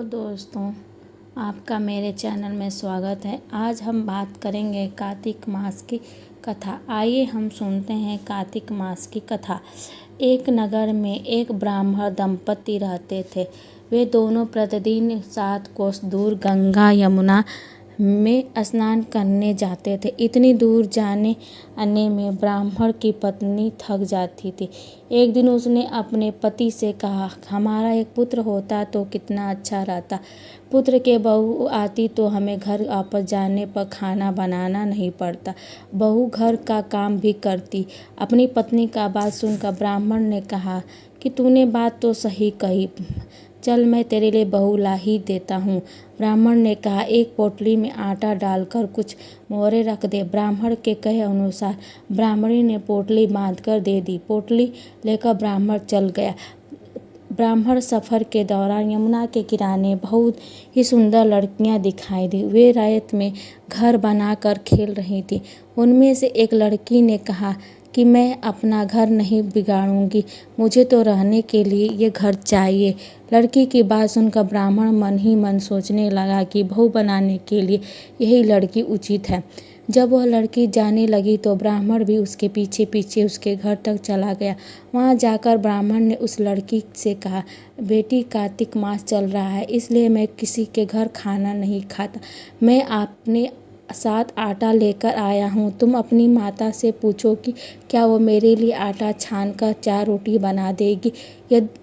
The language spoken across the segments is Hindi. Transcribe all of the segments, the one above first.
हेलो दोस्तों, आपका मेरे चैनल में स्वागत है। आज हम बात करेंगे कार्तिक मास की कथा। आइए हम सुनते हैं कार्तिक मास की कथा। एक नगर में एक ब्राह्मण दंपति रहते थे। वे दोनों प्रतिदिन 7 कोस दूर गंगा यमुना में स्नान करने जाते थे। इतनी दूर जाने आने में ब्राह्मण की पत्नी थक जाती थी। एक दिन उसने अपने पति से कहा, हमारा एक पुत्र होता तो कितना अच्छा रहता। पुत्र के बहू आती तो हमें घर वापस जाने पर खाना बनाना नहीं पड़ता। बहू घर का काम भी करती। अपनी पत्नी का बात सुनकर ब्राह्मण ने कहा कि तूने बात तो सही कही, चल मैं तेरे लिए बहू ला ही देता हूँ। ब्राह्मण ने कहा, एक पोटली में आटा डालकर कुछ मोहरें रख दे। ब्राह्मण के कहे अनुसार ब्राह्मणी ने पोटली बांधकर दे दी। पोटली लेकर ब्राह्मण चल गया। ब्राह्मण सफ़र के दौरान यमुना के किनारे बहुत ही सुंदर लड़कियां दिखाई दी। वे रात में घर बनाकर खेल रही थी। उनमें से एक लड़की ने कहा कि मैं अपना घर नहीं बिगाड़ूंगी, मुझे तो रहने के लिए ये घर चाहिए। लड़की की बात सुनकर ब्राह्मण मन ही मन सोचने लगा कि बहू बनाने के लिए यही लड़की उचित है। जब वह लड़की जाने लगी तो ब्राह्मण भी उसके पीछे पीछे उसके घर तक चला गया। वहां जाकर ब्राह्मण ने उस लड़की से कहा, बेटी कार्तिक मास चल रहा है, इसलिए मैं किसी के घर खाना नहीं खाता। मैं अपने साथ आटा लेकर आया हूँ। तुम अपनी माता से पूछो कि क्या वो मेरे लिए आटा छानकर 4 रोटी बना देगी।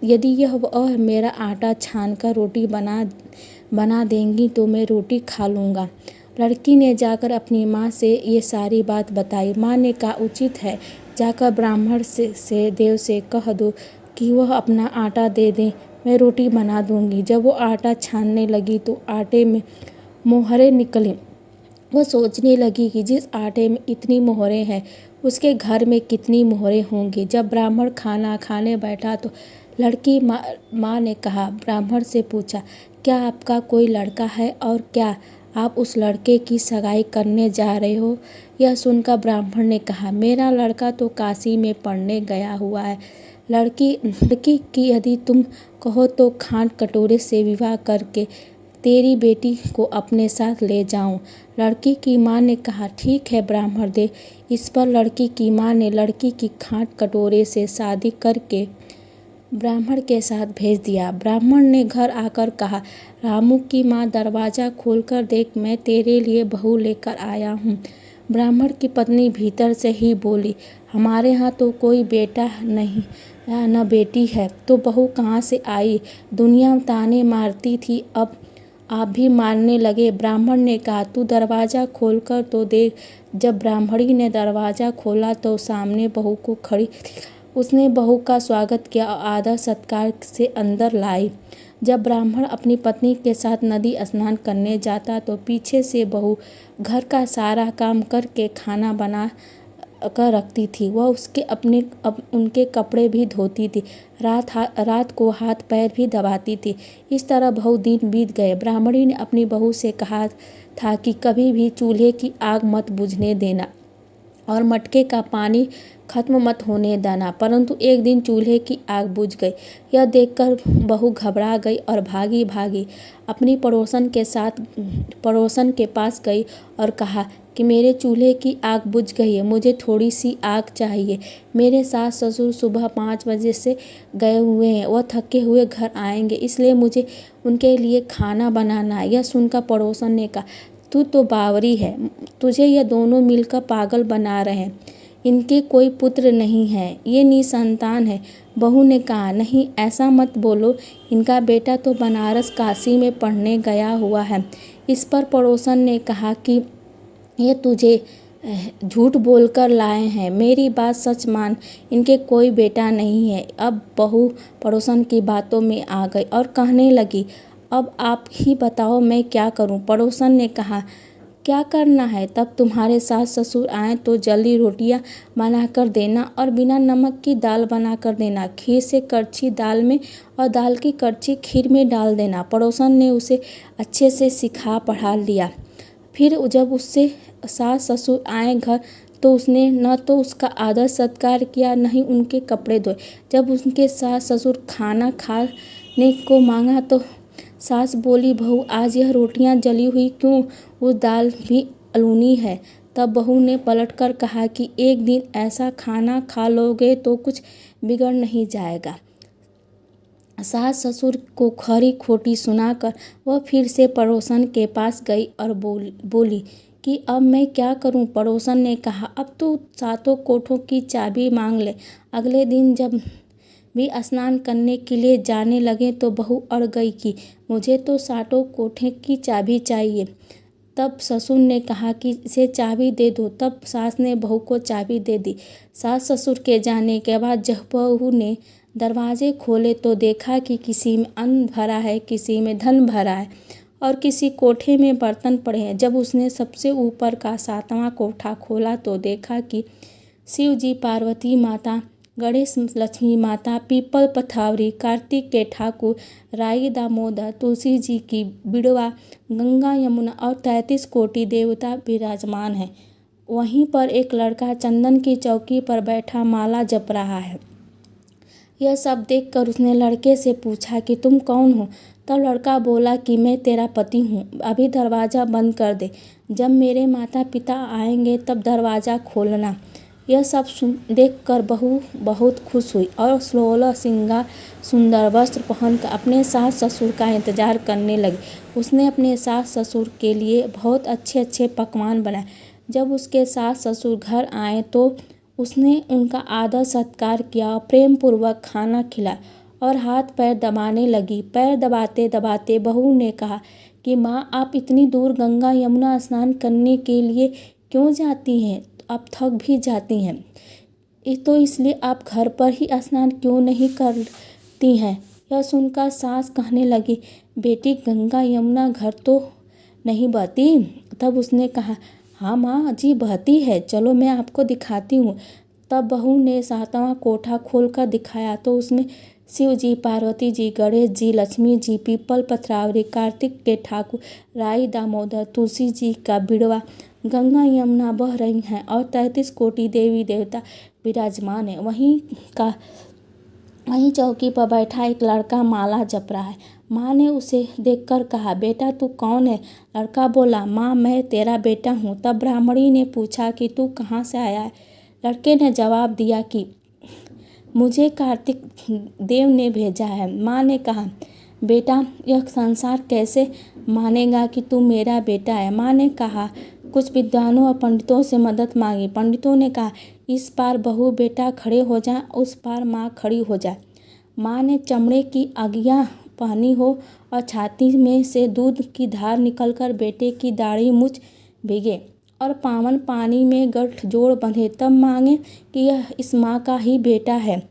यदि यह वह मेरा आटा छानकर रोटी बना देंगी तो मैं रोटी खा लूँगा। लड़की ने जाकर अपनी माँ से ये सारी बात बताई। माँ ने कहा, उचित है, जाकर ब्राह्मण से देव से कह दो कि वह अपना आटा दे दें, मैं रोटी बना दूँगी। जब वो आटा छानने लगी तो आटे में मोहरें निकली। वह सोचने लगी कि जिस आटे में इतनी मोहरें हैं उसके घर में कितनी मोहरें होंगी। जब ब्राह्मण खाना खाने बैठा तो लड़की माँ ने कहा, ब्राह्मण से पूछा, क्या आपका कोई लड़का है और क्या आप उस लड़के की सगाई करने जा रहे हो। यह सुनकर ब्राह्मण ने कहा, मेरा लड़का तो काशी में पढ़ने गया हुआ है। लड़की की यदि तुम कहो तो खांड कटोरे से विवाह करके तेरी बेटी को अपने साथ ले जाऊं। लड़की की माँ ने कहा, ठीक है ब्राह्मण दे। इस पर लड़की की माँ ने लड़की की खांड कटोरे से शादी करके ब्राह्मण के साथ भेज दिया। ब्राह्मण ने घर आकर कहा, रामू की माँ दरवाज़ा खोलकर देख, मैं तेरे लिए बहू लेकर आया हूँ। ब्राह्मण की पत्नी भीतर से ही बोली, हमारे यहाँ तो कोई बेटा नहीं न बेटी है, तो बहू कहाँ से आई। दुनिया ताने मारती थी, अब आप भी मारने लगे। ब्राह्मण ने कहा, तू दरवाज़ा खोलकर तो देख। जब ब्राह्मणी ने दरवाज़ा खोला तो सामने बहू को खड़ी। उसने बहू का स्वागत किया और आदर सत्कार से अंदर लाई। जब ब्राह्मण अपनी पत्नी के साथ नदी स्नान करने जाता तो पीछे से बहू घर का सारा काम करके खाना बना कर रखती थी। वह उनके कपड़े भी धोती थी। रात को हाथ पैर भी दबाती थी। इस तरह बहुत दिन बीत गए। ब्राह्मणी ने अपनी बहू से कहा था कि कभी भी चूल्हे की आग मत बुझने देना और मटके का पानी खत्म मत होने देना। परंतु एक दिन चूल्हे की आग बुझ गई। यह देखकर बहू घबरा गई और भागी अपनी पड़ोसन के पास गई और कहा कि मेरे चूल्हे की आग बुझ गई है, मुझे थोड़ी सी आग चाहिए। मेरे सास ससुर सुबह 5 बजे से गए हुए हैं, वह थके हुए घर आएंगे, इसलिए मुझे उनके लिए खाना बनाना है। यह सुनकर पड़ोसन ने कहा, तू तो बावरी है, तुझे यह दोनों मिलकर पागल बना रहे हैं। इनके कोई पुत्र नहीं है, ये निसंतान है। बहू ने कहा, नहीं ऐसा मत बोलो, इनका बेटा तो बनारस काशी में पढ़ने गया हुआ है। इस पर पड़ोसन ने कहा कि ये तुझे झूठ बोलकर लाए हैं, मेरी बात सच मान, इनके कोई बेटा नहीं है। अब बहू पड़ोसन की बातों में आ गई और कहने लगी, अब आप ही बताओ मैं क्या करूं। पड़ोसन ने कहा, क्या करना है, तब तुम्हारे सास ससुर आए तो जल्दी रोटियां बना कर देना और बिना नमक की दाल बना कर देना। खीर से करछी दाल में और दाल की करछी खीर में डाल देना। पड़ोसन ने उसे अच्छे से सिखा पढ़ा लिया। फिर जब उससे सास ससुर आए घर तो उसने न तो उसका आदर सत्कार किया, न ही उनके कपड़े धोए। जब उनके सास ससुर खाना खाने को मांगा तो सास बोली, बहू आज यह रोटियां जली हुई क्यों, वो दाल भी अलूनी है। तब बहू ने पलटकर कहा कि एक दिन ऐसा खाना खा लोगे तो कुछ बिगड़ नहीं जाएगा। सास ससुर को खरी खोटी सुनाकर वह फिर से पड़ोसन के पास गई और बोली कि अब मैं क्या करूं। पड़ोसन ने कहा, अब तो सातों कोठों की चाबी मांग ले। अगले दिन जब भी स्नान करने के लिए जाने लगे तो बहू अड़ गई कि मुझे तो सातों कोठे की चाबी चाहिए। तब ससुर ने कहा कि इसे चाबी दे दो। तब सास ने बहू को चाबी दे दी। सास ससुर के जाने के बाद जब बहू ने दरवाजे खोले तो देखा कि किसी में अन्न भरा है, किसी में धन भरा है और किसी कोठे में बर्तन पड़े हैं। जब उसने सबसे ऊपर का 7वां कोठा खोला तो देखा कि शिव जी, पार्वती माता, गणेश लक्ष्मी माता, पीपल पथावरी, कार्तिक के ठाकुर, राई दामोदर, तुलसी जी की बिड़वा, गंगा यमुना और 33 कोटि देवता विराजमान हैं। वहीं पर एक लड़का चंदन की चौकी पर बैठा माला जप रहा है। यह सब देखकर उसने लड़के से पूछा कि तुम कौन हो। तब लड़का बोला कि मैं तेरा पति हूँ, अभी दरवाज़ा बंद कर दे, जब मेरे माता पिता आएंगे तब दरवाज़ा खोलना। यह सब देखकर बहू बहुत खुश हुई और 16 श्रृंगार सुंदर वस्त्र पहनकर अपने सास ससुर का इंतजार करने लगी। उसने अपने सास ससुर के लिए बहुत अच्छे अच्छे पकवान बनाए। जब उसके सास ससुर घर आए तो उसने उनका आदर सत्कार किया, प्रेम पूर्वक खाना खिलाया और हाथ पैर दबाने लगी। पैर दबाते दबाते बहू ने कहा कि माँ, आप इतनी दूर गंगा यमुना स्नान करने के लिए क्यों जाती हैं? आप थक भी जाती हैं तो इसलिए आप घर पर ही स्नान क्यों नहीं करती हैं? यह सुनकर सास कहने लगी, बेटी, गंगा यमुना घर तो नहीं बहती। तब उसने कहा, हाँ माँ जी, बहती है, चलो मैं आपको दिखाती हूँ। तब बहू ने 7वां कोठा खोलकर दिखाया तो उसमें शिव जी, पार्वती जी, गणेश जी, लक्ष्मी जी, पीपल पथरावरी, कार्तिक के ठाकुर, राई दामोदर, तुलसी जी का बिड़वा, गंगा यमुना बह रही हैं और 33 कोटि देवी देवता विराजमान है। वहीं चौकी पर बैठा एक लड़का माला जप रहा है। माँ ने उसे देखकर कहा, बेटा तू कौन है? लड़का बोला, माँ, मैं तेरा बेटा हूँ। तब ब्राह्मणी ने पूछा कि तू कहाँ से आया है? लड़के ने जवाब दिया कि मुझे कार्तिक देव ने भेजा है। माँ ने कहा, बेटा, यह संसार कैसे मानेगा कि तू मेरा बेटा है? माँ ने कहा, कुछ विद्वानों और पंडितों से मदद मांगी। पंडितों ने कहा, इस पार बहू बेटा खड़े हो जाए, उस पार माँ खड़ी हो जाए। माँ ने चमड़े की अगियाँ पहनी हो और छाती में से दूध की धार निकलकर बेटे की दाढ़ी मूछ भीगे और पावन पानी में गठजोड़ बंधे, तब मांगे कि यह इस माँ का ही बेटा है।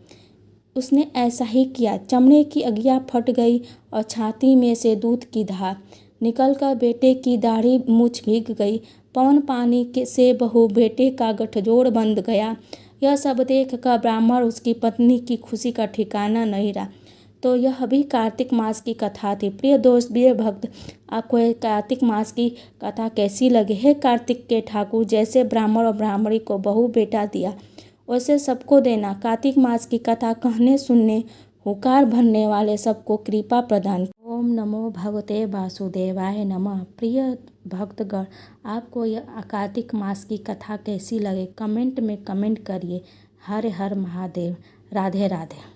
उसने ऐसा ही किया। चमड़े की अगियाँ फट गई और छाती में से दूध की धार निकलकर बेटे की दाढ़ी मूछ भीग गई। पवन पानी से बहू बेटे का गठजोड़ बंध गया। यह सब देखकर ब्राह्मण उसकी पत्नी की खुशी का ठिकाना नहीं रहा। तो यह भी कार्तिक मास की कथा थी। प्रिय दोस्त, प्रिय भक्त, आपको ये कार्तिक मास की कथा कैसी लगी है? कार्तिक के ठाकुर जैसे ब्राह्मण और ब्राह्मणी को बहू बेटा दिया, वैसे सबको देना। कार्तिक मास की कथा कहने सुनने हुकार भरने वाले सबको कृपा प्रदान। ओम नमो भगवते वासुदेवाय नमः। प्रिय भक्तगण, आपको यह कार्तिक मास की कथा कैसी लगे? कमेंट में कमेंट करिए। हर हर महादेव। राधे राधे।